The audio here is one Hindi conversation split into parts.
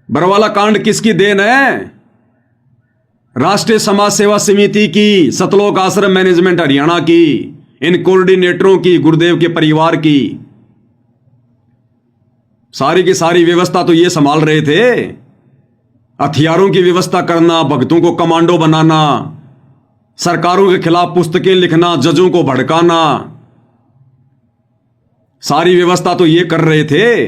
बरवाला कांड किसकी देन है? राष्ट्रीय समाज सेवा समिति की, सतलोक आश्रम मैनेजमेंट हरियाणा की, इन कोऑर्डिनेटरों की, गुरुदेव के परिवार की। सारी की सारी व्यवस्था तो ये संभाल रहे थे। हथियारों की व्यवस्था करना, भक्तों को कमांडो बनाना, सरकारों के खिलाफ पुस्तकें लिखना, जजों को भड़काना, सारी व्यवस्था तो ये कर रहे थे।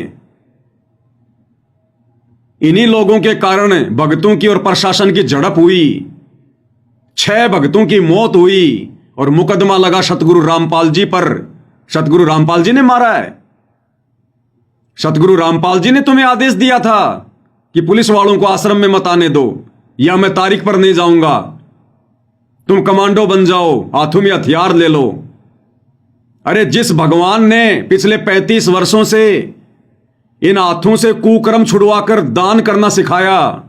इन्हीं लोगों के कारण भक्तों की और प्रशासन की झड़प हुई, 6 भक्तों की मौत हुई और मुकदमा लगा सतगुरु रामपाल जी पर। सतगुरु रामपाल जी ने मारा है। सतगुरु रामपाल जी ने तुम्हें आदेश दिया था कि पुलिस वालों को आश्रम में मत आने दो, या मैं तारीख पर नहीं जाऊंगा, तुम कमांडो बन जाओ, हाथों में हथियार ले लो। अरे जिस भगवान ने पिछले 35 वर्षों से इन हाथों से कुकर्म छुड़वाकर दान करना सिखाया,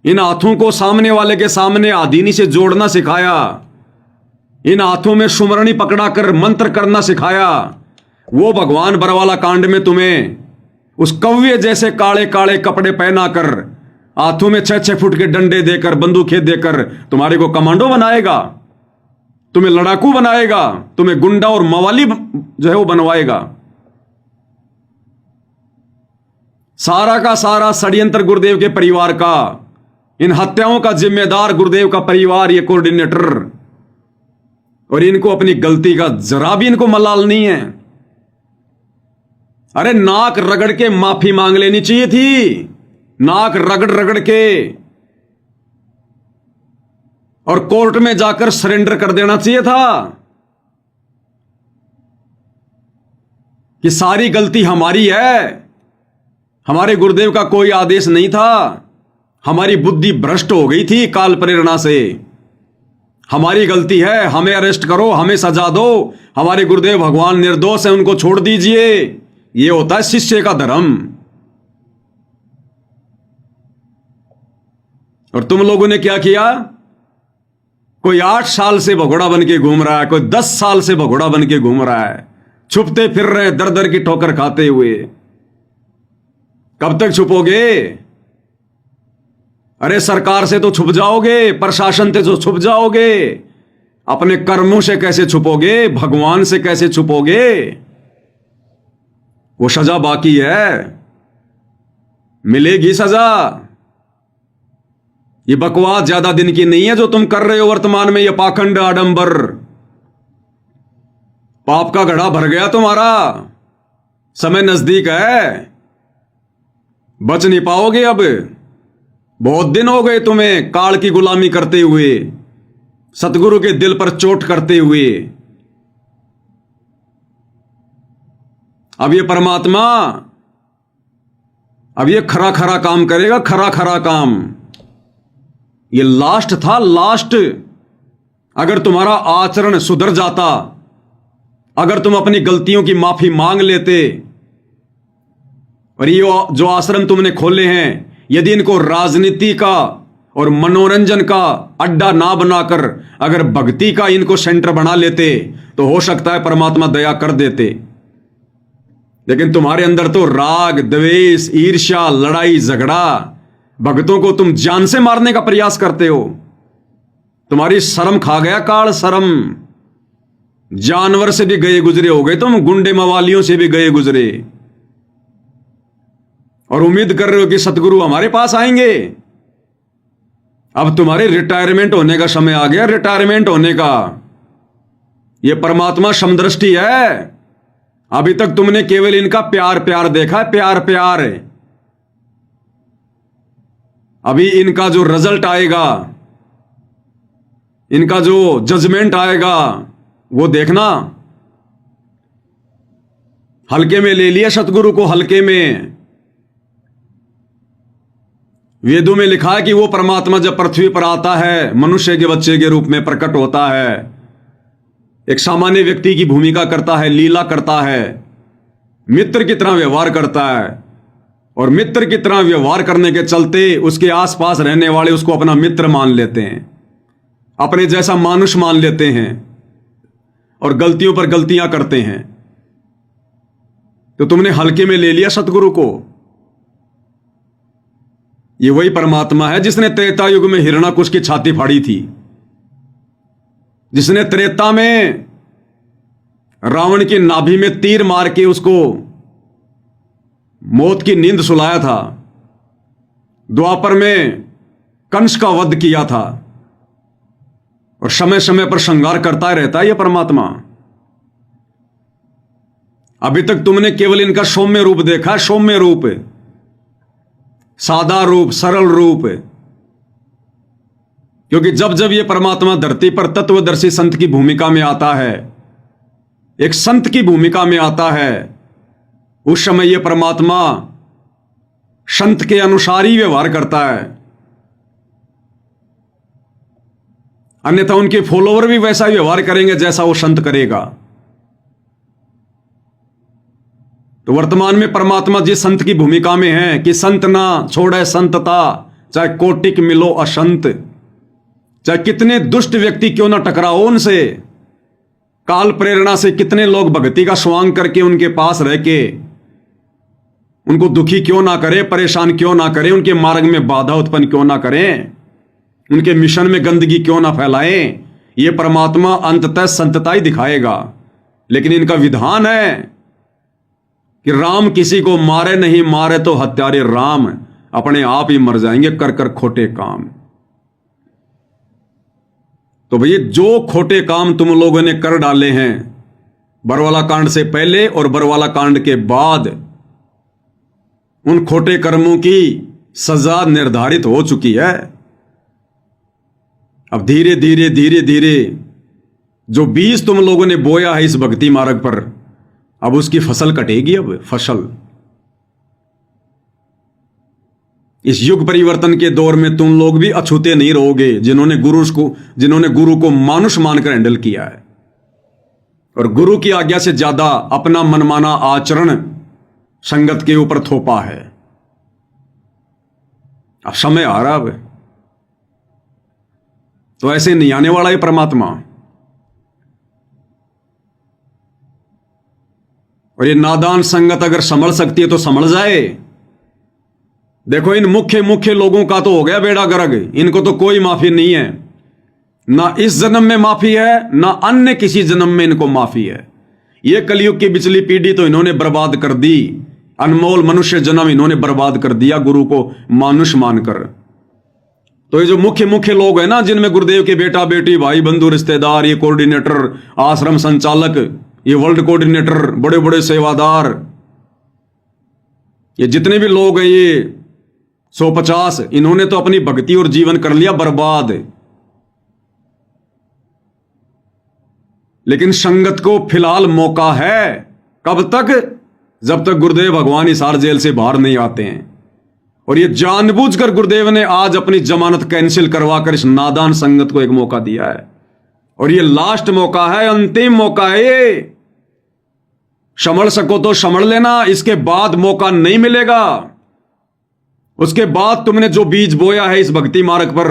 इन हाथों को सामने वाले के सामने आदीनी से जोड़ना सिखाया, इन हाथों में सुमरणी पकड़ाकर मंत्र करना सिखाया, वो भगवान बरवाला कांड में तुम्हें उस कव्य जैसे काले काले कपड़े पहनाकर, हाथों में 6-6 फुट के डंडे देकर, बंदूकें देकर तुम्हारे को कमांडो बनाएगा, तुम्हें लड़ाकू बनाएगा, तुम्हें गुंडा और मवाली जो है वो बनवाएगा। सारा का सारा षड्यंत्र गुरुदेव के परिवार का, इन हत्याओं का जिम्मेदार गुरुदेव का परिवार, ये कोऑर्डिनेटर। और इनको अपनी गलती का जरा भी इनको मलाल नहीं है। अरे नाक रगड़ के माफी मांग लेनी चाहिए थी, नाक रगड़ रगड़ के, और कोर्ट में जाकर सरेंडर कर देना चाहिए था कि सारी गलती हमारी है, हमारे गुरुदेव का कोई आदेश नहीं था, हमारी बुद्धि भ्रष्ट हो गई थी काल प्रेरणा से, हमारी गलती है, हमें अरेस्ट करो, हमें सजा दो, हमारे गुरुदेव भगवान निर्दोष है, उनको छोड़ दीजिए। यह होता है शिष्य का धर्म। और तुम लोगों ने क्या किया? कोई 8 साल से भगोड़ा बन के घूम रहा है, कोई 10 साल से भगोड़ा बन के घूम रहा है, छुपते फिर रहे, दर दर की ठोकर खाते हुए। कब तक छुपोगे? अरे सरकार से तो छुप जाओगे, प्रशासन से तो छुप जाओगे, अपने कर्मों से कैसे छुपोगे? भगवान से कैसे छुपोगे? वो सजा बाकी है, मिलेगी सजा। ये बकवास ज्यादा दिन की नहीं है जो तुम कर रहे हो वर्तमान में, ये पाखंड आडंबर। पाप का घड़ा भर गया तुम्हारा, समय नजदीक है, बच नहीं पाओगे अब। बहुत दिन हो गए तुम्हें काल की गुलामी करते हुए, सतगुरु के दिल पर चोट करते हुए। अब ये परमात्मा, अब ये खरा खरा काम करेगा, खरा खरा काम। ये लास्ट था, लास्ट। अगर तुम्हारा आचरण सुधर जाता, अगर तुम अपनी गलतियों की माफी मांग लेते, और ये जो आश्रम तुमने खोले हैं, यदि इनको राजनीति का और मनोरंजन का अड्डा ना बनाकर अगर भक्ति का इनको सेंटर बना लेते, तो हो सकता है परमात्मा दया कर देते। लेकिन तुम्हारे अंदर तो राग, द्वेष, ईर्ष्या, लड़ाई झगड़ा, भक्तों को तुम जान से मारने का प्रयास करते हो। तुम्हारी शर्म खा गया काल, शर्म। जानवर से भी गए गुजरे हो गए तुम, गुंडे मवालियों से भी गए गुजरे, और उम्मीद कर रहे हो कि सतगुरु हमारे पास आएंगे। अब तुम्हारे रिटायरमेंट होने का समय आ गया, रिटायरमेंट होने का। यह परमात्मा समदृष्टि है। अभी तक तुमने केवल इनका प्यार प्यार देखा है, प्यार प्यार। अभी इनका जो रिजल्ट आएगा, इनका जो जजमेंट आएगा, वो देखना। हल्के में ले लिया सतगुरु को, हल्के में। वेदों में लिखा है कि वो परमात्मा जब पृथ्वी पर आता है, मनुष्य के बच्चे के रूप में प्रकट होता है, एक सामान्य व्यक्ति की भूमिका करता है, लीला करता है, मित्र की तरह व्यवहार करता है, और मित्र की तरह व्यवहार करने के चलते उसके आसपास रहने वाले उसको अपना मित्र मान लेते हैं, अपने जैसा मानुष मान लेते हैं, और गलतियों पर गलतियां करते हैं। तो तुमने हल्के में ले लिया सतगुरु को। ये वही परमात्मा है जिसने त्रेता युग में हिरण्याकुश की छाती फाड़ी थी, जिसने त्रेता में रावण की नाभि में तीर मार के उसको मौत की नींद सुलाया था, द्वापर में कंस का वध किया था, और समय समय पर श्रृंगार करता रहता है यह परमात्मा। अभी तक तुमने केवल इनका सौम्य रूप देखा, सौम्य रूप, सादा रूप, सरल रूप। क्योंकि जब जब यह परमात्मा धरती पर तत्वदर्शी संत की भूमिका में आता है, एक संत की भूमिका में आता है, उस समय यह परमात्मा संत के अनुसार ही व्यवहार करता है। अन्यथा उनके फॉलोवर भी वैसा ही व्यवहार करेंगे जैसा वो संत करेगा। तो वर्तमान में परमात्मा जिस संत की भूमिका में है कि संत ना छोड़े संतता, चाहे कोटिक मिलो असंत, चाहे कितने दुष्ट व्यक्ति क्यों ना टकराओ उनसे, काल प्रेरणा से कितने लोग भक्ति का स्वांग करके उनके पास रह के उनको दुखी क्यों ना करे, परेशान क्यों ना करे, उनके मार्ग में बाधा उत्पन्न क्यों ना करें, उनके मिशन में गंदगी क्यों ना फैलाएं, ये परमात्मा अंततः संतता ही दिखाएगा। लेकिन इनका विधान है कि राम किसी को मारे नहीं, मारे तो हत्यारे राम, अपने आप ही मर जाएंगे कर कर खोटे काम। तो भैया जो खोटे काम तुम लोगों ने कर डाले हैं बरवाला कांड से पहले और बरवाला कांड के बाद, उन खोटे कर्मों की सजा निर्धारित हो चुकी है। अब धीरे धीरे धीरे धीरे जो बीज तुम लोगों ने बोया है इस भक्ति मार्ग पर, अब उसकी फसल कटेगी। अब फसल इस युग परिवर्तन के दौर में तुम लोग भी अछूते नहीं रहोगे, जिन्होंने गुरु को मानुष मानकर हैंडल किया है और गुरु की आज्ञा से ज्यादा अपना मनमाना आचरण संगत के ऊपर थोपा है। अब समय आ रहा है, तो ऐसे नहीं आने वाला है परमात्मा। और ये नादान संगत अगर संभल सकती है तो संभल जाए। देखो इन मुख्य मुख्य लोगों का तो हो गया बेड़ा गर्क, इनको तो कोई माफी नहीं है, ना इस जन्म में माफी है ना अन्य किसी जन्म में इनको माफी है। ये कलयुग की बिचली पीढ़ी तो इन्होंने बर्बाद कर दी, अनमोल मनुष्य जन्म इन्होंने बर्बाद कर दिया गुरु को मानुष मानकर। तो ये जो मुख्य मुख्य लोग हैं ना, जिनमें गुरुदेव के बेटा बेटी भाई बंधु रिश्तेदार, ये कोऑर्डिनेटर, आश्रम संचालक, ये वर्ल्ड कोऑर्डिनेटर, बड़े बड़े सेवादार, ये जितने भी लोग हैं, ये 150, इन्होंने तो अपनी भक्ति और जीवन कर लिया बर्बाद। लेकिन संगत को फिलहाल मौका है, कब तक? जब तक गुरुदेव भगवान हिसार जेल से बाहर नहीं आते हैं। और ये जानबूझकर गुरुदेव ने आज अपनी जमानत कैंसिल करवाकर इस नादान संगत को एक मौका दिया है, और ये लास्ट मौका है, अंतिम मौका है। ये संभल सको तो संभल लेना, इसके बाद मौका नहीं मिलेगा। उसके बाद तुमने जो बीज बोया है इस भक्ति मार्ग पर,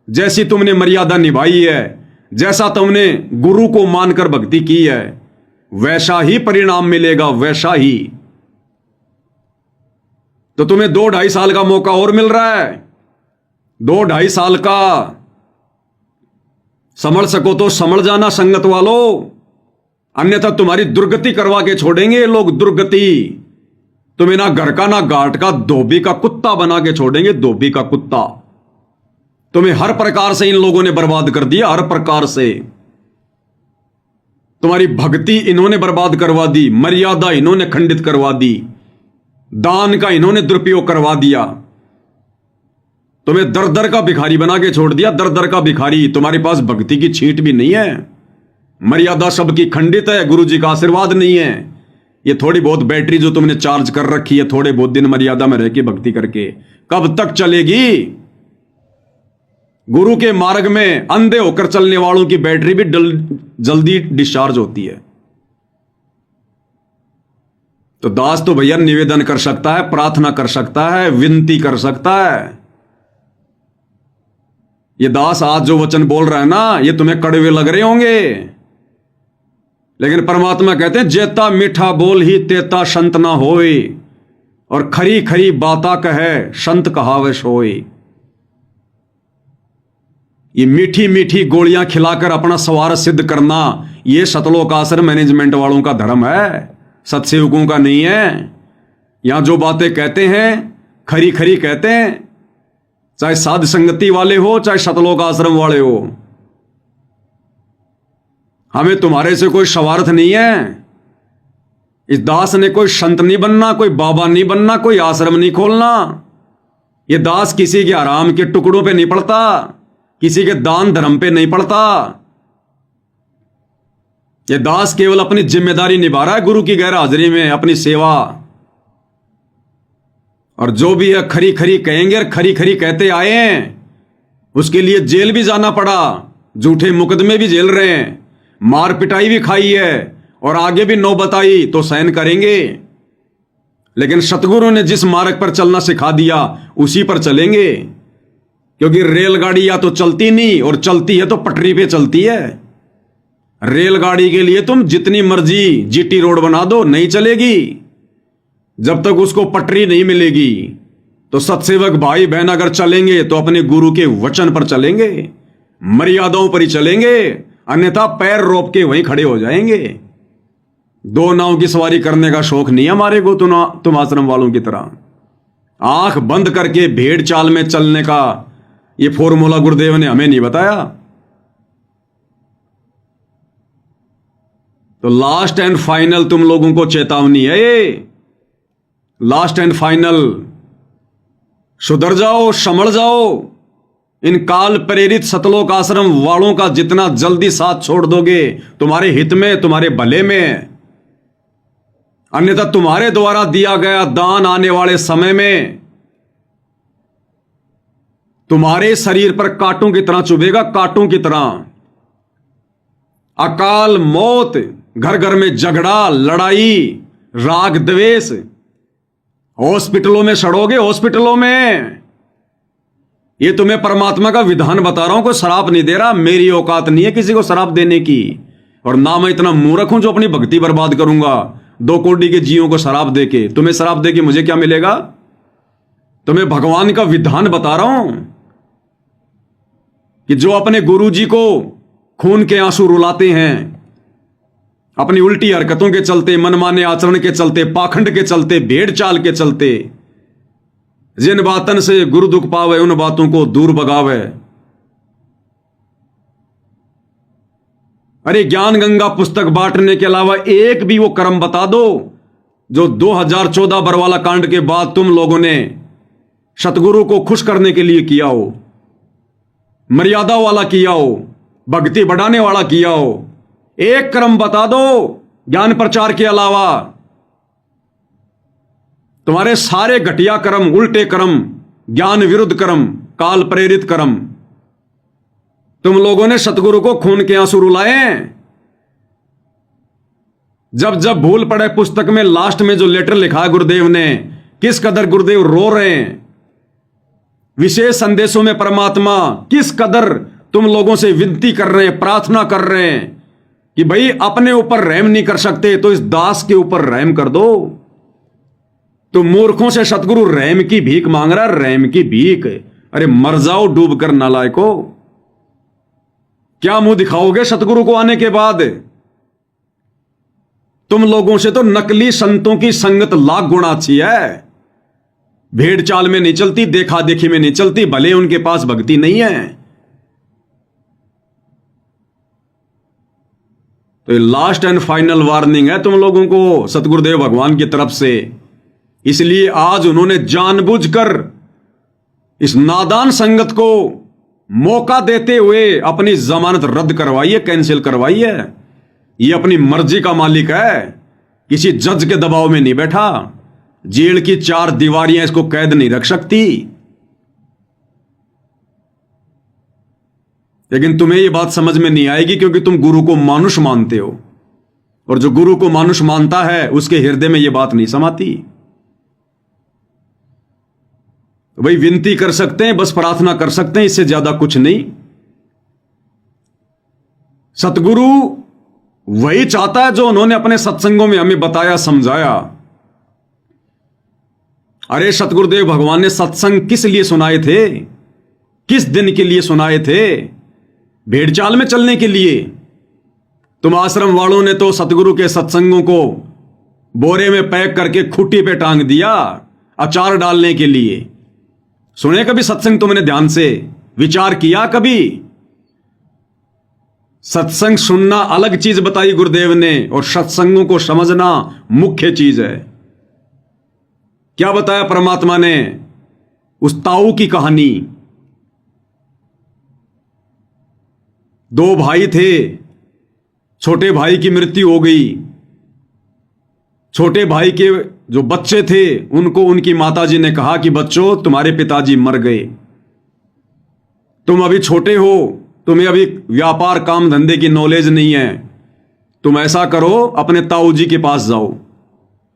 जैसी तुमने मर्यादा निभाई है, जैसा तुमने गुरु को मानकर भक्ति की है, वैसा ही परिणाम मिलेगा, वैसा ही। तो तुम्हें 2-2.5 साल का मौका और मिल रहा है, 2-2.5 साल का। संभल सको तो संभल जाना संगत वालों, अन्यथा तुम्हारी दुर्गति करवा के छोड़ेंगे ये लोग, दुर्गति। तुम्हें ना घर का ना घाट का, धोबी का कुत्ता बना के छोड़ेंगे, धोबी का कुत्ता। तुम्हें हर प्रकार से इन लोगों ने बर्बाद कर दिया, हर प्रकार से। तुम्हारी भक्ति इन्होंने बर्बाद करवा दी, मर्यादा इन्होंने खंडित करवा दी, दान का इन्होंने दुरुपयोग करवा दिया, तुम्हें दर दर का भिखारी बना के छोड़ दिया, दर दर का भिखारी। तुम्हारे पास भक्ति की छींट भी नहीं है, मर्यादा सबकी खंडित है, गुरु जी का आशीर्वाद नहीं है। ये थोड़ी बहुत बैटरी जो तुमने चार्ज कर रखी है, थोड़े बहुत दिन मर्यादा में रह के भक्ति करके, कब तक चलेगी? गुरु के मार्ग में अंधे होकर चलने वालों की बैटरी भी जल्दी डिस्चार्ज होती है। तो दास तो भैया निवेदन कर सकता है, प्रार्थना कर सकता है, विनती कर सकता है। ये दास आज जो वचन बोल रहा है ना, ये तुम्हें कड़वे लग रहे होंगे, लेकिन परमात्मा कहते हैं जेता मीठा बोल ही तेता संत ना होए। और खरी खरी बाता कहे संत कहावे सोए। ये मीठी मीठी गोलियां खिलाकर अपना स्वार्थ सिद्ध करना, ये सतलोक आश्रम मैनेजमेंट वालों का धर्म है, सत्सेवकों का नहीं है। यहां जो बातें कहते हैं खरी खरी कहते हैं, चाहे साध संगति वाले हो चाहे सतलोक आश्रम वाले हो। हमें तुम्हारे से कोई स्वार्थ नहीं है। इस दास ने कोई संत नहीं बनना, कोई बाबा नहीं बनना, कोई आश्रम नहीं खोलना। ये दास किसी के आराम के टुकड़ों पे नहीं पड़ता, किसी के दान धर्म पे नहीं पड़ता। ये दास केवल अपनी जिम्मेदारी निभा रहा है गुरु की गैर हाजिरी में, अपनी सेवा। और जो भी है खरी खरी कहेंगे और खरी खरी कहते आए हैं, उसके लिए जेल भी जाना पड़ा, झूठे मुकदमे भी झेल रहे हैं, मार पिटाई भी खाई है, और आगे भी नौबत आई तो सहन करेंगे। लेकिन सतगुरु ने जिस मार्ग पर चलना सिखा दिया उसी पर चलेंगे, क्योंकि रेलगाड़ी या तो चलती नहीं, और चलती है तो पटरी पे चलती है। रेलगाड़ी के लिए तुम जितनी मर्जी जीटी रोड बना दो, नहीं चलेगी जब तक उसको पटरी नहीं मिलेगी। तो सत्सेवक भाई बहन अगर चलेंगे तो अपने गुरु के वचन पर चलेंगे, मर्यादाओं पर ही चलेंगे, अन्यथा पैर रोप के वहीं खड़े हो जाएंगे। दो नाव की सवारी करने का शौक नहीं हमारे को, तुम आश्रम वालों की तरह आंख बंद करके भेड़ चाल में चलने का ये फॉर्मूला गुरुदेव ने हमें नहीं बताया। तो लास्ट एंड फाइनल तुम लोगों को चेतावनी है, ये लास्ट एंड फाइनल। सुधर जाओ, संभल जाओ। इन काल प्रेरित सतलोक आश्रम वालों का जितना जल्दी साथ छोड़ दोगे तुम्हारे हित में, तुम्हारे भले में। अन्यथा तुम्हारे द्वारा दिया गया दान आने वाले समय में तुम्हारे शरीर पर कांटों की तरह चुभेगा, कांटों की तरह। अकाल मौत, घर घर में झगड़ा, लड़ाई, राग द्वेष, हॉस्पिटलों में सड़ोगे, हॉस्पिटलों में। ये तुम्हें परमात्मा का विधान बता रहा हूं, कोई शराब नहीं दे रहा। मेरी औकात नहीं है किसी को शराब देने की, और ना मैं इतना मूर्ख हूं जो अपनी भक्ति बर्बाद करूंगा 2 कोटि के जीवों को शराब देके। तुम्हें शराब देके मुझे क्या मिलेगा? तुम्हें भगवान का विधान बता रहा हूं कि जो अपने गुरु जी को खून के आंसू रुलाते हैं, अपनी उल्टी हरकतों के चलते, मनमाने आचरण के चलते, पाखंड के चलते, भेड़ चाल के चलते, जिन बातन से गुरु दुख पावे उन बातों को दूर भगावे। अरे ज्ञान गंगा पुस्तक बांटने के अलावा एक भी वो कर्म बता दो जो 2014 बरवाला कांड के बाद तुम लोगों ने सतगुरु को खुश करने के लिए किया हो, मर्यादा वाला किया हो, भक्ति बढ़ाने वाला किया हो। एक कर्म बता दो ज्ञान प्रचार के अलावा। तुम्हारे सारे घटिया कर्म, उल्टे कर्म, ज्ञान विरुद्ध कर्म, काल प्रेरित कर्म, तुम लोगों ने सतगुरु को खून के आंसू रुलाए। जब जब भूल पड़े पुस्तक में लास्ट में जो लेटर लिखा है गुरुदेव ने, किस कदर गुरुदेव रो रहे हैं। विशेष संदेशों में परमात्मा किस कदर तुम लोगों से विनती कर रहे हैं, प्रार्थना कर रहे हैं कि भाई अपने ऊपर रहम नहीं कर सकते तो इस दास के ऊपर रहम कर दो। तो मूर्खों से सतगुरु रहम की भीख मांग रहा है, रहम की भीख। अरे मर जाओ डूब कर नालायको। क्या मुंह दिखाओगे सतगुरु को आने के बाद? तुम लोगों से तो नकली संतों की संगत लाख गुना अच्छी है। भेड़ चाल में नहीं चलती, देखा देखी में नहीं चलती, भले उनके पास भक्ति नहीं है। तो ये लास्ट एंड फाइनल वार्निंग है तुम लोगों को सतगुरुदेव भगवान की तरफ से। इसलिए आज उन्होंने जानबूझकर इस नादान संगत को मौका देते हुए अपनी जमानत रद्द करवाई है, कैंसिल करवाई है। ये अपनी मर्जी का मालिक है, किसी जज के दबाव में नहीं बैठा। जेल की 4 दीवारियां इसको कैद नहीं रख सकती। लेकिन तुम्हें यह बात समझ में नहीं आएगी क्योंकि तुम गुरु को मानुष मानते हो, और जो गुरु को मानुष मानता है उसके हृदय में यह बात नहीं समाती। तो भाई विनती कर सकते हैं, बस प्रार्थना कर सकते हैं, इससे ज्यादा कुछ नहीं। सतगुरु वही चाहता है जो उन्होंने अपने सत्संगों में हमें बताया, समझाया अरे सतगुरुदेव भगवान ने सत्संग किस लिए सुनाए थे? किस दिन के लिए सुनाए थे? भेड़चाल में चलने के लिए? तुम आश्रम वालों ने तो सतगुरु के सत्संगों को बोरे में पैक करके खूंटी पे टांग दिया अचार डालने के लिए। सुने कभी सत्संग? तुमने ध्यान से विचार किया कभी? सत्संग सुनना अलग चीज बताई गुरुदेव ने, और सत्संगों को समझना मुख्य चीज है। क्या बताया परमात्मा ने? उस ताऊ की कहानी। दो भाई थे, छोटे भाई की मृत्यु हो गई। छोटे भाई के जो बच्चे थे उनको उनकी माताजी ने कहा कि बच्चों, तुम्हारे पिताजी मर गए, तुम अभी छोटे हो, तुम्हें अभी व्यापार काम धंधे की नॉलेज नहीं है, तुम ऐसा करो अपने ताऊ जी के पास जाओ,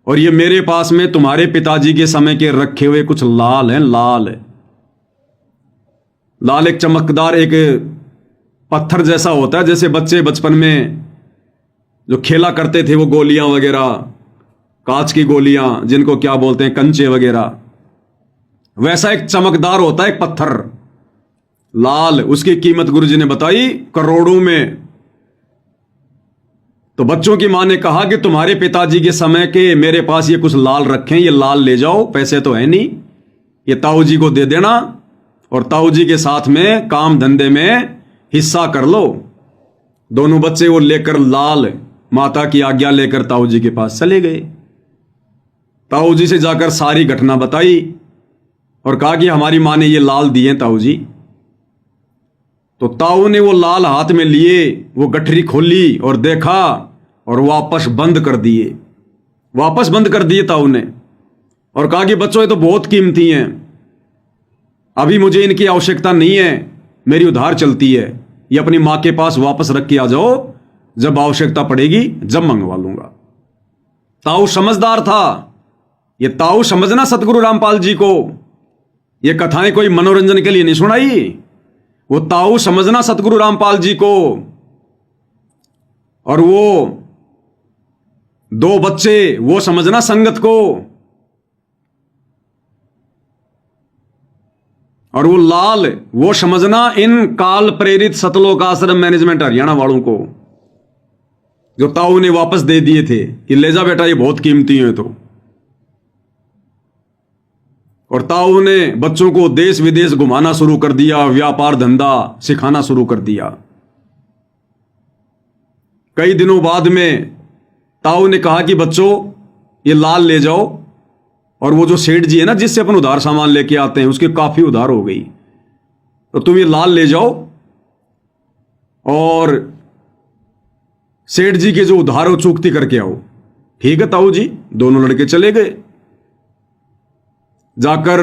और ये मेरे पास में तुम्हारे पिताजी के समय के रखे हुए कुछ लाल हैं। लाल लाल एक चमकदार एक पत्थर जैसा होता है, जैसे बच्चे बचपन में जो खेला करते थे, वो गोलियां वगैरह, कांच की गोलियां जिनको क्या बोलते हैं, कंचे वगैरह, वैसा एक चमकदार होता है एक पत्थर लाल। उसकी कीमत गुरुजी ने बताई करोड़ों में। तो बच्चों की मां ने कहा कि तुम्हारे पिताजी के समय के मेरे पास ये कुछ लाल रखे हैं, ये लाल ले जाओ, पैसे तो है नहीं, ये ताऊ जी को दे देना और ताऊ जी के साथ में काम धंधे में हिस्सा कर लो। दोनों बच्चे वो लेकर लाल, माता की आज्ञा लेकर ताऊ जी के पास चले गए। ताऊ जी से जाकर सारी घटना बताई और कहा कि हमारी मां ने ये लाल दिए ताऊ जी। तो ताऊ ने वो लाल हाथ में लिए, वो गठरी खोली और देखा और वापस बंद कर दिए। वापस बंद कर दिए ताऊ ने और कहा कि बच्चों, ये तो बहुत कीमती हैं, अभी मुझे इनकी आवश्यकता नहीं है, मेरी उधार चलती है, ये अपनी मां के पास वापस रख के आ जाओ, जब आवश्यकता पड़ेगी जब मंगवा लूंगा। ताऊ समझदार था। ये ताऊ समझना सतगुरु रामपाल जी को, ये कथाएं कोई मनोरंजन के लिए नहीं सुनाई, वो ताऊ समझना सतगुरु रामपाल जी को। और वो दो बच्चे वो समझना संगत को, और वो लाल वो समझना इन काल प्रेरित सतलोक आश्रम मैनेजमेंट हरियाणा वालों को, जो ताऊ ने वापस दे दिए थे कि ले जा बेटा, ये बहुत कीमती है। तो और ताऊ ने बच्चों को देश विदेश घुमाना शुरू कर दिया, व्यापार धंधा सिखाना शुरू कर दिया। कई दिनों बाद में ताऊ ने कहा कि बच्चों, ये लाल ले जाओ, और वो जो सेठ जी है ना जिससे अपन उधार सामान लेके आते हैं, उसके काफी उधार हो गई, तो तुम ये लाल ले जाओ और सेठ जी के जो उधार हो चुकती करके आओ। ठीक है ताऊ जी। दोनों लड़के चले गए, जाकर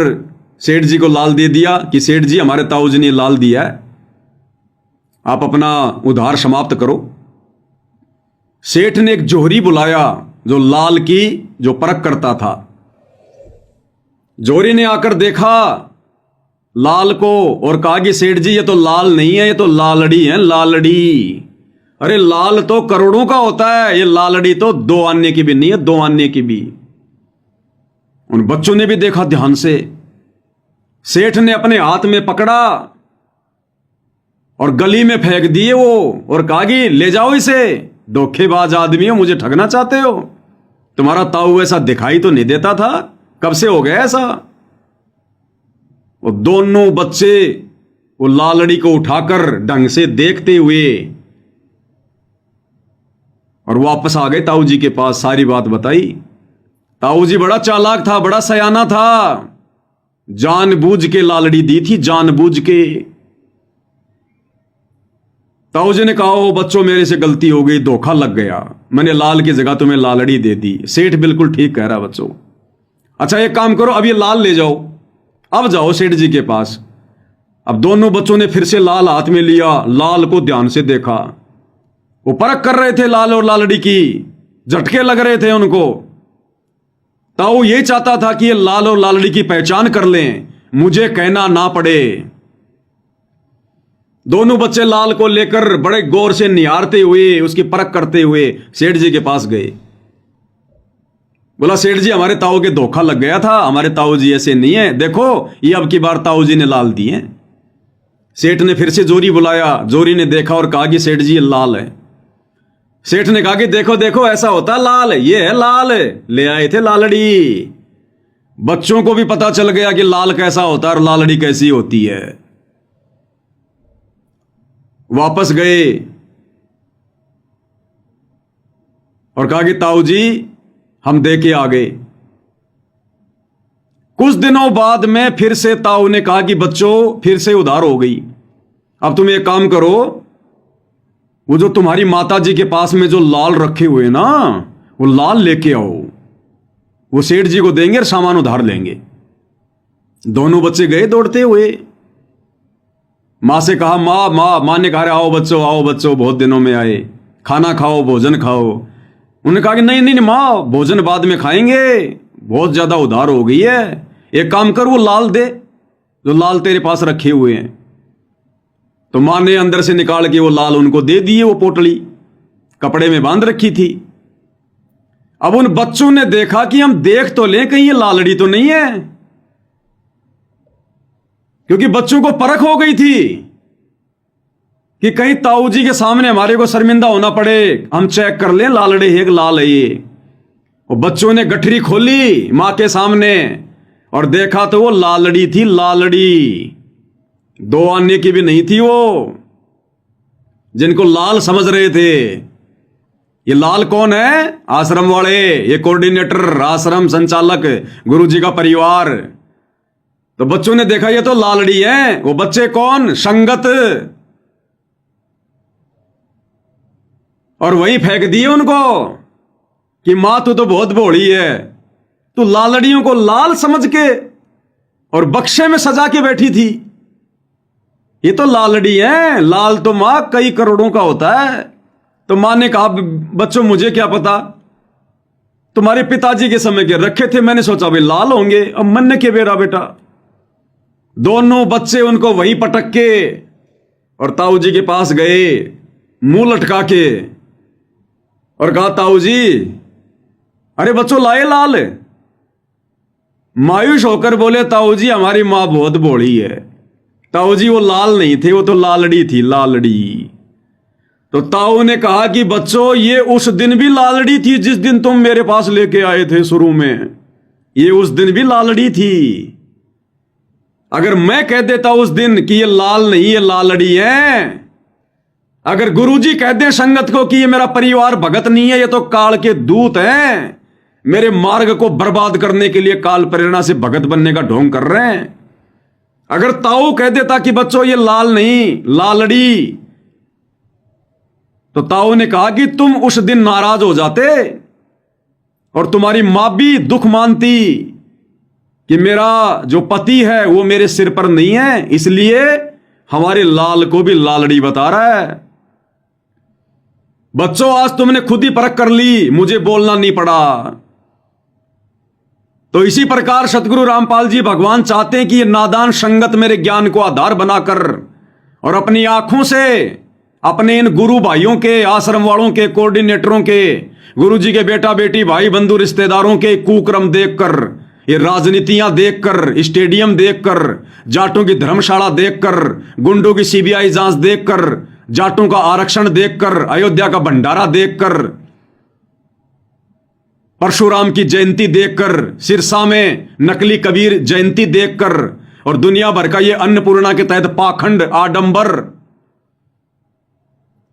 सेठ जी को लाल दे दिया कि सेठ जी, हमारे ताऊ जी ने लाल दिया है, आप अपना उधार समाप्त करो। सेठ ने एक जोहरी बुलाया जो लाल की जो परख करता था। जोहरी ने आकर देखा लाल को और कहा कि सेठ जी, ये तो लाल नहीं है, ये तो लालड़ी है, लालड़ी। अरे लाल तो करोड़ों का होता है, ये लालड़ी तो 2 आने की भी नहीं है, 2 आने की भी। उन बच्चों ने भी देखा ध्यान से। सेठ ने अपने हाथ में पकड़ा और गली में फेंक दिए वो, और कहा कि ले जाओ इसे, धोखेबाज आदमी हो, मुझे ठगना चाहते हो, तुम्हारा ताऊ ऐसा दिखाई तो नहीं देता था, कब से हो गया ऐसा। वो दोनों बच्चे वो लालड़ी को उठाकर ढंग से देखते हुए और वापस आ गए ताऊ जी के पास, सारी बात बताई। ताऊ जी बड़ा चालाक था, बड़ा सयाना था, जानबूझ के लालड़ी दी थी, जानबूझ के। ताऊ जी ने कहा, ओ बच्चों, मेरे से गलती हो गई, धोखा लग गया, मैंने लाल की जगह तुम्हें लालड़ी दे दी। सेठ बिल्कुल ठीक कह रहा बच्चों। अच्छा एक काम करो, अब ये लाल ले जाओ, अब जाओ सेठ जी के पास। अब दोनों बच्चों ने फिर से लाल हाथ में लिया, लाल को ध्यान से देखा। वो परख कर रहे थे लाल और लालड़ी की, झटके लग रहे थे उनको। ताऊ ये चाहता था कि ये लाल और लालड़ी की पहचान कर लें, मुझे कहना ना पड़े। दोनों बच्चे लाल को लेकर बड़े गौर से निहारते हुए, उसकी परख करते हुए सेठ जी के पास गए। बोला सेठ जी हमारे ताऊ के धोखा लग गया था, हमारे ताऊ जी ऐसे नहीं है, देखो ये अब की बार ताऊ जी ने लाल दिए। सेठ ने फिर से जोरी बुलाया, जोरी ने देखा और कहा कि सेठ जी ये लाल है। सेठ ने कहा कि देखो देखो ऐसा होता लाल, ये है लाल, ले आए थे लालड़ी। बच्चों को भी पता चल गया कि लाल कैसा होता है और लालड़ी कैसी होती है। वापस गए और कहा कि ताऊ जी हम दे के आ गए। कुछ दिनों बाद में फिर से ताऊ ने कहा कि बच्चों फिर से उधार हो गई, अब तुम एक काम करो, वो जो तुम्हारी माता जी के पास में जो लाल रखे हुए ना वो लाल लेके आओ, वो सेठ जी को देंगे और सामान उधार लेंगे। दोनों बच्चे गए दौड़ते हुए, मां से कहा मां मां मां ने कहा आओ बच्चों बहुत दिनों में आए, खाना खाओ भोजन खाओ। उन्होंने कहा कि नहीं नहीं मां भोजन बाद में खाएंगे, बहुत ज्यादा उधार हो गई है, एक काम कर वो लाल दे जो लाल तेरे पास रखे हुए हैं। तो मां ने अंदर से निकाल के वो लाल उनको दे दिए, वो पोटली कपड़े में बांध रखी थी। अब उन बच्चों ने देखा कि हम देख तो लें कहीं ये लालड़ी तो नहीं है, क्योंकि बच्चों को परख हो गई थी कि कहीं ताऊ जी के सामने हमारे को शर्मिंदा होना पड़े, हम चेक कर लें लालड़ी है कि लाल है ये। वो बच्चों ने गठरी खोली मां के सामने और देखा तो वो लालड़ी थी, लालड़ी, दो आने की भी नहीं थी। वो जिनको लाल समझ रहे थे, ये लाल कौन है? आश्रम वाले, ये कोऑर्डिनेटर, आश्रम संचालक, गुरुजी का परिवार। तो बच्चों ने देखा ये तो लालड़ी है। वो बच्चे कौन? संगत, और वहीं फेंक दिए उनको कि मां तू तो बहुत भोली है, तू लालड़ियों को लाल समझ के और बक्से में सजा के बैठी थी। ये तो लालड़ी है, लाल तो मां कई करोड़ों का होता है। तो मां ने कहा बच्चों मुझे क्या पता, तुम्हारे पिताजी के समय के रखे थे, मैंने सोचा भाई लाल होंगे, अब मन के बेरा बेटा। दोनों बच्चे उनको वहीं पटक के और ताऊ जी के पास गए मुंह लटका के और कहा ताऊ जी अरे बच्चों लाए लाल। मायूस होकर बोले ताऊ जी हमारी मां बहुत भोली है। ताऊ जी वो लाल नहीं थे, वो तो लालड़ी थी, लालड़ी। तो ताऊ ने कहा कि बच्चों ये उस दिन भी लालड़ी थी जिस दिन तुम मेरे पास लेके आए थे शुरू में, ये उस दिन भी लालड़ी थी। अगर मैं कह देता उस दिन कि ये लाल नहीं ये लालड़ी है, अगर गुरुजी कह दे संगत को कि ये मेरा परिवार भगत नहीं है, ये तो काल के दूत हैं, मेरे मार्ग को बर्बाद करने के लिए काल प्रेरणा से भगत बनने का ढोंग कर रहे हैं। अगर ताऊ कह देता कि बच्चों ये लाल नहीं लालड़ी, तो ताऊ ने कहा कि तुम उस दिन नाराज हो जाते और तुम्हारी मां भी दुख मानती कि मेरा जो पति है वो मेरे सिर पर नहीं है, इसलिए हमारे लाल को भी लालड़ी बता रहा है। बच्चों आज तुमने खुद ही परख कर ली, मुझे बोलना नहीं पड़ा। तो इसी प्रकार सतगुरु रामपाल जी भगवान चाहते हैं कि ये नादान संगत मेरे ज्ञान को आधार बनाकर और अपनी आंखों से अपने इन गुरु भाइयों के, आश्रम वालों के, कोऑर्डिनेटरों के, गुरु जी के बेटा बेटी भाई बंधु रिश्तेदारों के कुक्रम देखकर, ये राजनीतियां देखकर, स्टेडियम देखकर, जाटों की धर्मशाला देखकर, गुंडों की सीबीआई जांच देखकर, जाटों का आरक्षण देखकर, अयोध्या का भंडारा देखकर, परशुराम की जयंती देखकर, सिरसा में नकली कबीर जयंती देखकर और दुनिया भर का ये अन्नपूर्णा के तहत पाखंड आडंबर,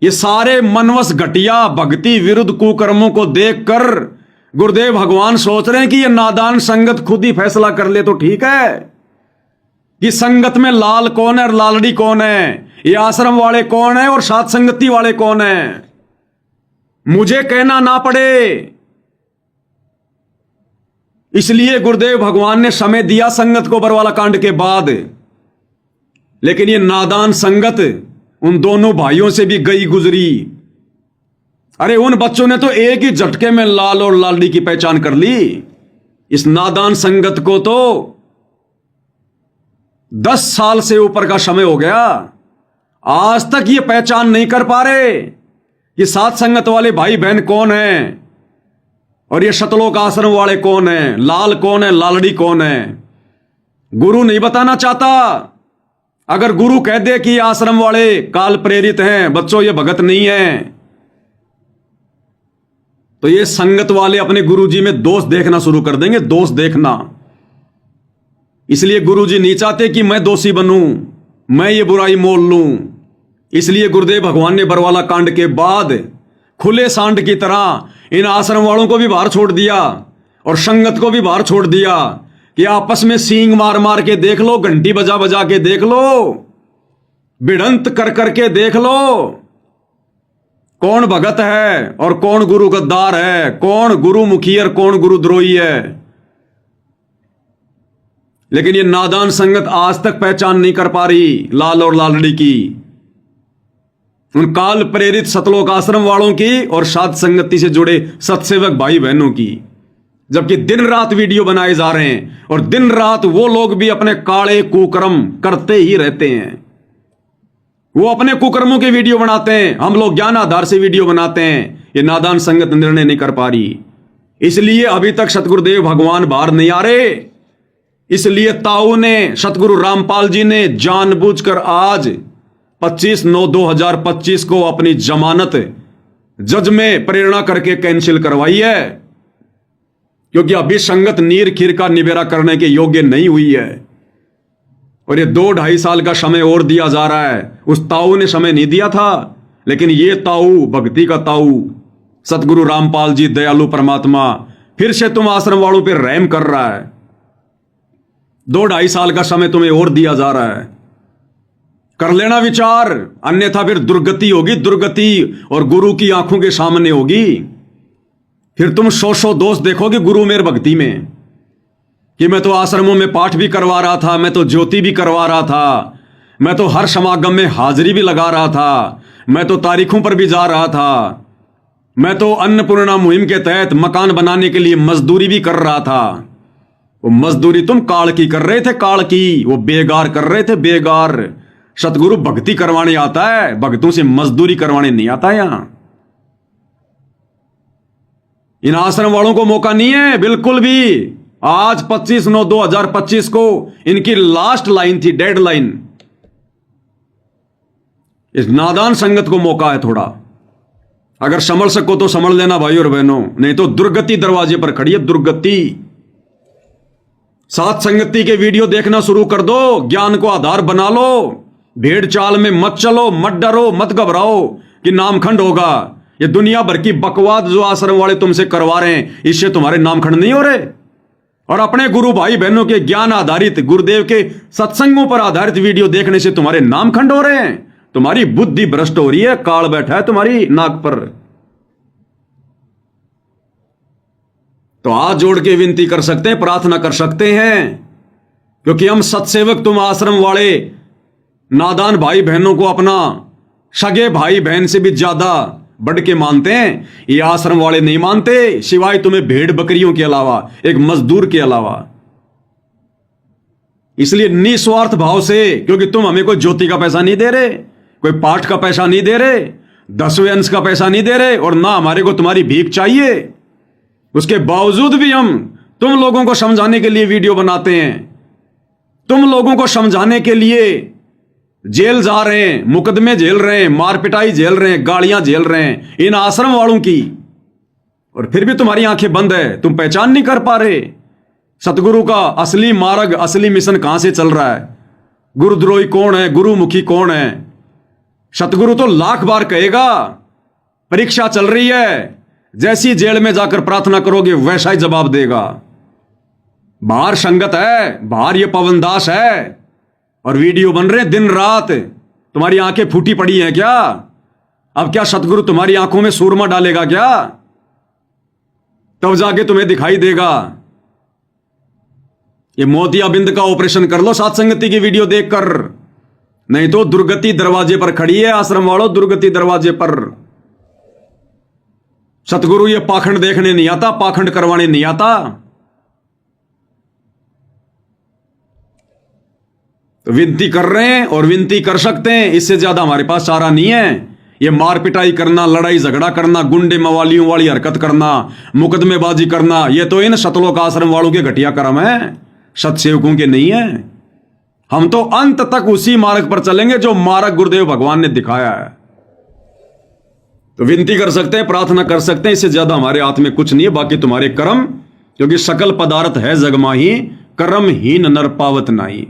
ये सारे मनवस घटिया भक्ति विरुद्ध कुकर्मों को देखकर गुरुदेव भगवान सोच रहे हैं कि ये नादान संगत खुद ही फैसला कर ले तो ठीक है कि संगत में लाल कौन है और लालड़ी कौन है, ये आश्रम वाले कौन है और साथ संगति वाले कौन है, मुझे कहना ना पड़े। इसलिए गुरुदेव भगवान ने समय दिया संगत को बरवाला कांड के बाद, लेकिन ये नादान संगत उन दोनों भाइयों से भी गई गुजरी। अरे उन बच्चों ने तो एक ही झटके में लाल और लालड़ी की पहचान कर ली। इस नादान संगत को तो 10 साल से ऊपर का समय हो गया, आज तक ये पहचान नहीं कर पा रहे कि साथ संगत वाले भाई बहन कौन है। और ये शतलोक आश्रम वाले कौन है, लाल कौन है, लालड़ी कौन है, गुरु नहीं बताना चाहता। अगर गुरु कह दे कि आश्रम वाले काल प्रेरित हैं, बच्चों ये भगत नहीं है, तो ये संगत वाले अपने गुरुजी में दोष देखना शुरू कर देंगे, दोष देखना। इसलिए गुरुजी नहीं चाहते कि मैं दोषी बनूं, मैं ये बुराई मोल लूं। इसलिए गुरुदेव भगवान ने बरवाला कांड के बाद खुले सांड की तरह इन आश्रम वालों को भी बाहर छोड़ दिया और संगत को भी बाहर छोड़ दिया कि आपस में सींग मार मार के देख लो, घंटी बजा बजा के देख लो, भिड़ंत कर करके देख लो, कौन भगत है और कौन गुरु गद्दार है, कौन गुरु मुखी और कौन गुरु द्रोही है। लेकिन ये नादान संगत आज तक पहचान नहीं कर पा रही लाल और लालड़ी की, उन काल प्रेरित सतलोक आश्रम वालों की और साध संगति से जुड़े सत्सेवक भाई बहनों की। जबकि दिन रात वीडियो बनाए जा रहे हैं और दिन रात वो लोग भी अपने काले कुकर्म करते ही रहते हैं। वो अपने कुकर्मों के वीडियो बनाते हैं, हम लोग ज्ञान आधार से वीडियो बनाते हैं। ये नादान संगत निर्णय नहीं कर पा रही, इसलिए अभी तक सतगुरुदेव भगवान बाहर नहीं आ रहे। इसलिए ताऊ ने, सतगुरु रामपाल जी ने जानबूझकर आज 25/9/2025 को अपनी जमानत जज में प्रेरणा करके कैंसिल करवाई है, क्योंकि अभी संगत नीर खीर का निबेरा करने के योग्य नहीं हुई है। और ये 2-2.5 साल का समय और दिया जा रहा है। उस ताऊ ने समय नहीं दिया था, लेकिन ये ताऊ, भक्ति का ताऊ सतगुरु रामपाल जी दयालु परमात्मा फिर से तुम आश्रम वालों पे रहम कर रहा है। 2-2.5 साल का समय तुम्हें और दिया जा रहा है, कर लेना विचार, अन्यथा फिर दुर्गति होगी, दुर्गति और गुरु की आंखों के सामने होगी। फिर तुम सौ दोष देखोगे गुरु मेर भक्ति में कि मैं तो आश्रमों में पाठ भी करवा रहा था, मैं तो ज्योति भी करवा रहा था, मैं तो हर समागम में हाजिरी भी लगा रहा था, मैं तो तारीखों पर भी जा रहा था, मैं तो अन्नपूर्णा मुहिम के तहत मकान बनाने के लिए मजदूरी भी कर रहा था। वो मजदूरी तुम काल की कर रहे थे, काल की, वो बेगार कर रहे थे, बेगार। सतगुरु भक्ति करवाने आता है, भक्तों से मजदूरी करवाने नहीं आता यहां। इन आश्रम वालों को मौका नहीं है बिल्कुल भी। आज 25/9/2025 को इनकी लास्ट लाइन थी, डेडलाइन। इस नादान संगत को मौका है थोड़ा, अगर संभल सको तो संभल लेना भाई और बहनों, नहीं तो दुर्गति दरवाजे पर खड़ी है, दुर्गति। साथ संगति के वीडियो देखना शुरू कर दो, ज्ञान को आधार बना लो, भेड़ चाल में मत चलो, मत डरो, मत घबराओ कि नामखंड होगा। ये दुनिया भर की बकवाद जो आश्रम वाले तुमसे करवा रहे हैं, इससे तुम्हारे नामखंड नहीं हो रहे। और अपने गुरु भाई बहनों के ज्ञान आधारित, गुरुदेव के सत्संगों पर आधारित वीडियो देखने से तुम्हारे नामखंड हो रहे हैं। तुम्हारी बुद्धि भ्रष्ट हो रही है, काल बैठा है तुम्हारी नाक पर। तो हाथ जोड़ के विनती कर सकते हैं, प्रार्थना कर सकते हैं, क्योंकि हम सत्सेवक, तुम आश्रम वाले नादान भाई बहनों को अपना सगे भाई बहन से भी ज्यादा बढ़ के मानते हैं। ये आश्रम वाले नहीं मानते, सिवाय तुम्हें भेड़ बकरियों के अलावा, एक मजदूर के अलावा। इसलिए निस्वार्थ भाव से, क्योंकि तुम हमें कोई ज्योति का पैसा नहीं दे रहे, कोई पाठ का पैसा नहीं दे रहे, 10वें अंश का पैसा नहीं दे रहे, और ना हमारे को तुम्हारी भीख चाहिए, उसके बावजूद भी हम तुम लोगों को समझाने के लिए वीडियो बनाते हैं, तुम लोगों को समझाने के लिए जेल जा रहे हैं, मुकदमे झेल रहे हैं, मार पिटाई झेल रहे हैं, गालियां झेल रहे हैं इन आश्रम वालों की, और फिर भी तुम्हारी आंखें बंद है, तुम पहचान नहीं कर पा रहे सतगुरु का असली मार्ग, असली मिशन कहां से चल रहा है। गुरुद्रोही कौन है, गुरुमुखी कौन है। सतगुरु तो लाख बार कहेगा परीक्षा चल रही है, जैसी जेल में जाकर प्रार्थना करोगे वैसा ही जवाब देगा। बाहर संगत है, बाहर ये पवनदास है, और वीडियो बन रहे दिन रात। तुम्हारी आंखें फूटी पड़ी हैं क्या? अब क्या सतगुरु तुम्हारी आंखों में सूरमा डालेगा क्या? तब जाके तुम्हें दिखाई देगा। ये मोतियाबिंद का ऑपरेशन कर लो साथ संगति की वीडियो देखकर, नहीं तो दुर्गति दरवाजे पर खड़ी है आश्रम वालों, दुर्गति दरवाजे पर। सतगुरु ये पाखंड देखने नहीं आता, पाखंड करवाने नहीं आता। तो विनती कर रहे हैं और विनती कर सकते हैं, इससे ज्यादा हमारे पास चारा नहीं है। ये मार पिटाई करना, लड़ाई झगड़ा करना, गुंडे मवालियों वाली हरकत करना, मुकदमेबाजी करना, ये तो इन सतलोक आश्रम वालों के घटिया कर्म है, सतसेवकों के नहीं है। हम तो अंत तक उसी मार्ग पर चलेंगे जो मार्ग गुरुदेव भगवान ने दिखाया है। तो विनती कर सकते हैं, प्रार्थना कर सकते हैं, इससे ज्यादा हमारे हाथ में कुछ नहीं है। बाकी तुम्हारे कर्म, क्योंकि सकल पदार्थ है जगमाही, कर्महीन नर पावत नाही।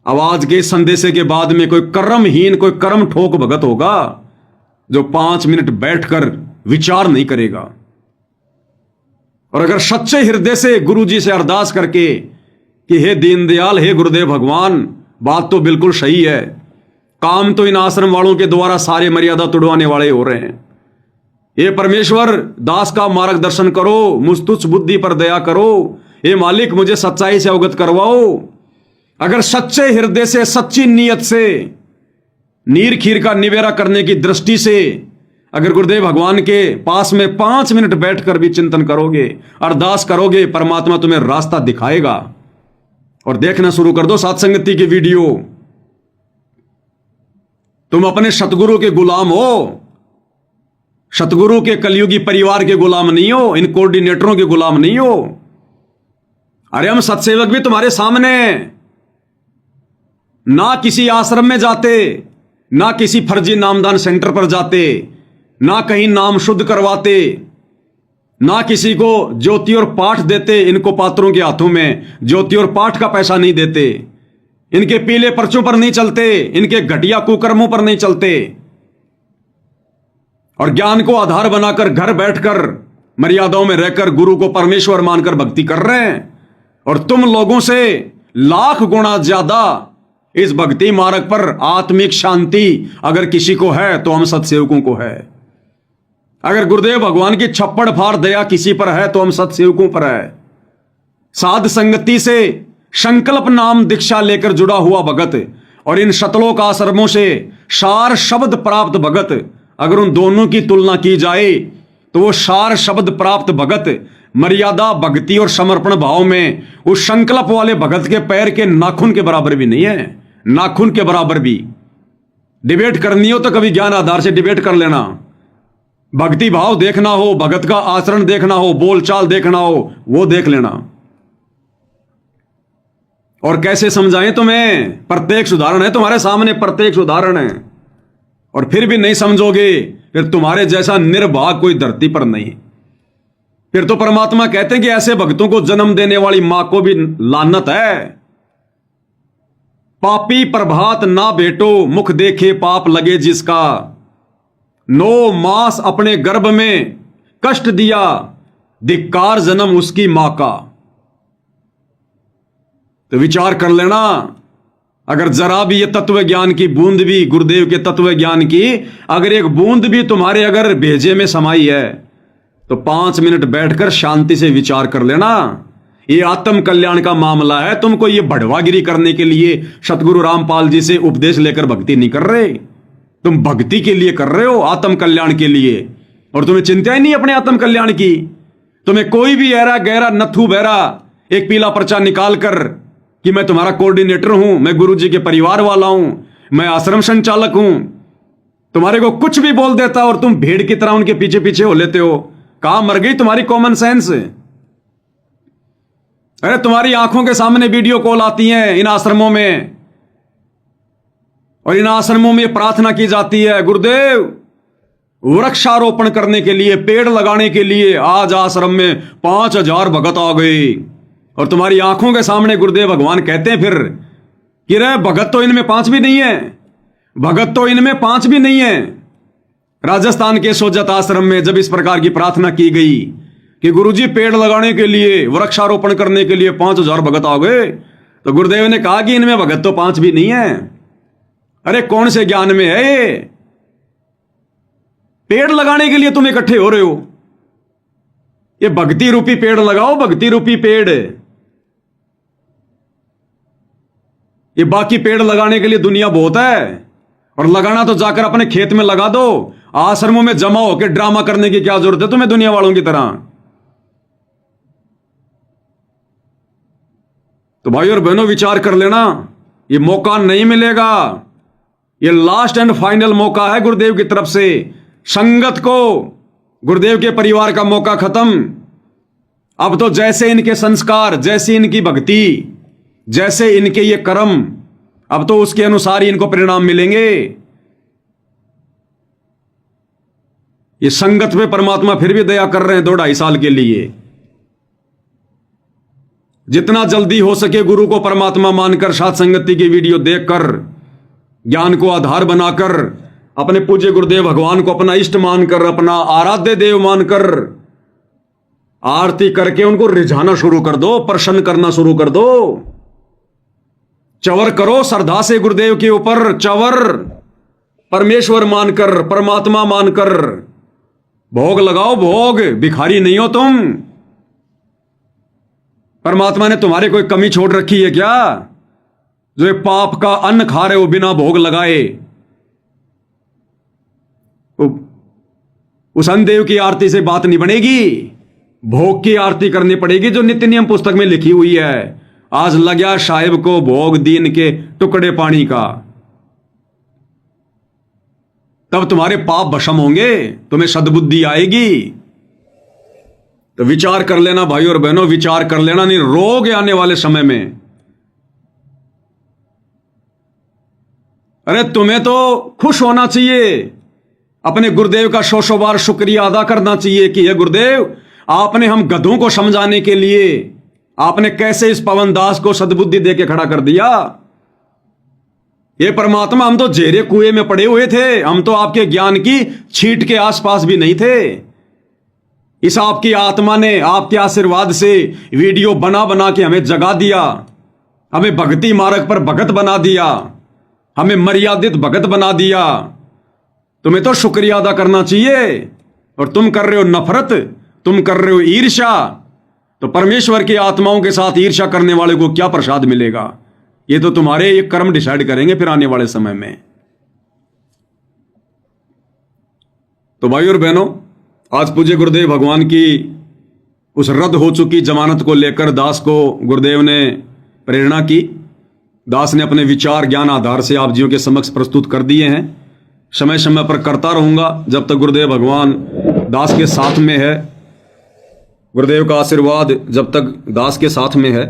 अब आज के संदेशे के बाद में कोई कर्महीन, कोई कर्म ठोक भगत होगा जो 5 मिनट बैठकर विचार नहीं करेगा। और अगर सच्चे हृदय से गुरु जी से अरदास करके कि हे दीनदयाल, हे गुरुदेव भगवान, बात तो बिल्कुल सही है, काम तो इन आश्रम वालों के द्वारा सारे मर्यादा तोड़वाने वाले हो रहे हैं, ये परमेश्वर दास का मार्गदर्शन करो, मुझ तुच्छ बुद्धि पर दया करो, हे मालिक मुझे सच्चाई से अवगत करवाओ। अगर सच्चे हृदय से, सच्ची नीयत से, नीर खीर का निवेरा करने की दृष्टि से अगर गुरुदेव भगवान के पास में 5 मिनट बैठकर भी चिंतन करोगे, अरदास करोगे, परमात्मा तुम्हें रास्ता दिखाएगा। और देखना शुरू कर दो सत्संगति की वीडियो। तुम अपने सतगुरु के गुलाम हो, सतगुरु के कलयुगी परिवार के गुलाम नहीं हो, इन कोऑर्डिनेटरों के गुलाम नहीं हो। अरे हम सत्सेवक भी तुम्हारे सामने, ना किसी आश्रम में जाते, ना किसी फर्जी नामदान सेंटर पर जाते, ना कहीं नाम शुद्ध करवाते, ना किसी को ज्योति और पाठ देते। इनको पात्रों के हाथों में ज्योति और पाठ का पैसा नहीं देते, इनके पीले पर्चों पर नहीं चलते, इनके घटिया कुकर्मों पर नहीं चलते, और ज्ञान को आधार बनाकर घर बैठकर मर्यादाओं में रहकर गुरु को परमेश्वर मानकर भक्ति कर रहे हैं। और तुम लोगों से लाख गुना ज्यादा इस भक्ति मार्ग पर आत्मिक शांति अगर किसी को है तो हम सत्सेवकों को है। अगर गुरुदेव भगवान की छप्पड़ फाड़ दया किसी पर है तो हम सत्सेवकों पर है। साध संगति से संकल्प नाम दीक्षा लेकर जुड़ा हुआ भगत और इन शतलोक आश्रमों से सार शब्द प्राप्त भगत, अगर उन दोनों की तुलना की जाए तो वो सार शब्द प्राप्त भगत मर्यादा, भक्ति और समर्पण भाव में उस संकल्प वाले भगत के पैर के नाखून के बराबर भी नहीं है, नाखून के बराबर भी। डिबेट करनी हो तो कभी ज्ञान आधार से डिबेट कर लेना, भक्ति भाव देखना हो, भगत का आचरण देखना हो, बोलचाल देखना हो, वो देख लेना। और कैसे समझाएं तुम्हें, प्रत्येक उदाहरण है तुम्हारे सामने, प्रत्येक उदाहरण है। और फिर भी नहीं समझोगे, फिर तुम्हारे जैसा निर्भाग कोई धरती पर नहीं। फिर तो परमात्मा कहते हैं कि ऐसे भक्तों को जन्म देने वाली मां को भी लानत है। पापी प्रभात ना बेटो, मुख देखे पाप लगे जिसका, 9 मास अपने गर्भ में कष्ट दिया, धिक्कार जन्म उसकी मां का। तो विचार कर लेना, अगर जरा भी ये तत्व ज्ञान की बूंद भी, गुरुदेव के तत्व ज्ञान की अगर एक बूंद भी तुम्हारे अगर भेजे में समाई है तो 5 मिनट बैठकर शांति से विचार कर लेना। ये आत्म कल्याण का मामला है, तुमको ये बढ़वागिरी करने के लिए सतगुरु रामपाल जी से उपदेश लेकर भक्ति नहीं कर रहे, तुम भक्ति के लिए कर रहे हो, आत्म कल्याण के लिए। और तुम्हें चिंता ही नहीं अपने आत्म कल्याण की। तुम्हें कोई भी ऐरा गहरा नथु बहरा एक पीला पर्चा निकाल कर कि मैं तुम्हारा कोऑर्डिनेटर हूं, मैं गुरु जी के परिवार वाला हूं, मैं आश्रम संचालक हूं, तुम्हारे को कुछ भी बोल देता और तुम भेड़ की तरह उनके पीछे पीछे हो लेते हो। कहां मर गई तुम्हारी कॉमन सेंस? अरे तुम्हारी आंखों के सामने वीडियो कॉल आती हैं इन आश्रमों में, और इन आश्रमों में प्रार्थना की जाती है, गुरुदेव वृक्षारोपण करने के लिए, पेड़ लगाने के लिए आज आश्रम में 5000 भगत आ गए। और तुम्हारी आंखों के सामने गुरुदेव भगवान कहते हैं फिर कि रे भगत तो इनमें 5 भी नहीं है, भगत तो इनमें 5 भी नहीं है। राजस्थान के सोजत आश्रम में जब इस प्रकार की प्रार्थना की गई कि गुरुजी पेड़ लगाने के लिए, वृक्षारोपण करने के लिए 5000 भगत आ गए, तो गुरुदेव ने कहा कि इनमें भगत तो 5 भी नहीं है। अरे कौन से ज्ञान में है ये? पेड़ लगाने के लिए तुम इकट्ठे हो रहे हो, ये भक्ति रूपी पेड़ लगाओ, भक्ति रूपी पेड़। ये बाकी पेड़ लगाने के लिए दुनिया बहुत है, और लगाना तो जाकर अपने खेत में लगा दो। आश्रमों में जमा होकर ड्रामा करने की क्या जरूरत है तुम्हें दुनिया वालों की तरह? तो भाई और बहनों विचार कर लेना, ये मौका नहीं मिलेगा, ये लास्ट एंड फाइनल मौका है गुरुदेव की तरफ से। संगत को, गुरुदेव के परिवार का मौका खत्म। अब तो जैसे इनके संस्कार, जैसी इनकी भक्ति, जैसे इनके ये कर्म, अब तो उसके अनुसार ही इनको परिणाम मिलेंगे। ये संगत पे परमात्मा फिर भी दया कर रहे हैं 2-2.5 साल के लिए। जितना जल्दी हो सके गुरु को परमात्मा मानकर, साथ संगति की वीडियो देखकर, ज्ञान को आधार बनाकर, अपने पूज्य गुरुदेव भगवान को अपना इष्ट मानकर, अपना आराध्य देव मानकर आरती करके उनको रिझाना शुरू कर दो, प्रसन्न करना शुरू कर दो। चवर करो श्रद्धा से गुरुदेव के ऊपर, चवर परमेश्वर मानकर, परमात्मा मानकर भोग लगाओ, भोग। भिखारी नहीं हो तुम। परमात्मा ने तुम्हारे कोई कमी छोड़ रखी है क्या, जो एक पाप का अन्न खा रहे हो बिना भोग लगाए? उस अन्नदेव की आरती से बात नहीं बनेगी, भोग की आरती करनी पड़ेगी जो नित्य नियम पुस्तक में लिखी हुई है। आज लग्या साहिब को भोग दीन के टुकड़े पानी का, तब तुम्हारे पाप भस्म होंगे, तुम्हें सद्बुद्धि आएगी। तो विचार कर लेना भाई और बहनों, विचार कर लेना, नहीं रोगे आने वाले समय में। अरे तुम्हें तो खुश होना चाहिए, अपने गुरुदेव का 100 बार शुक्रिया अदा करना चाहिए कि हे गुरुदेव, आपने हम गधों को समझाने के लिए आपने कैसे इस पवन दास को सद्बुद्धि दे के खड़ा कर दिया। ये परमात्मा, हम तो जेरे कुएं में पड़े हुए थे, हम तो आपके ज्ञान की छींट के आसपास भी नहीं थे। इस आपकी आत्मा ने आपके आशीर्वाद से वीडियो बना बना के हमें जगा दिया, हमें भक्ति मार्ग पर भगत बना दिया, हमें मर्यादित भगत बना दिया। तुम्हें तो शुक्रिया अदा करना चाहिए, और तुम कर रहे हो नफरत, तुम कर रहे हो ईर्ष्या। तो परमेश्वर की आत्माओं के साथ ईर्ष्या करने वाले को क्या प्रसाद मिलेगा? ये तो तुम्हारे ये कर्म डिसाइड करेंगे फिर आने वाले समय में। तो भाई और बहनों, आज पूज्य गुरुदेव भगवान की उस रद्द हो चुकी जमानत को लेकर दास को गुरुदेव ने प्रेरणा की। दास ने अपने विचार ज्ञान आधार से आप जियों के समक्ष प्रस्तुत कर दिए हैं। समय समय पर करता रहूंगा जब तक गुरुदेव भगवान दास के साथ में है, गुरुदेव का आशीर्वाद जब तक दास के साथ में है।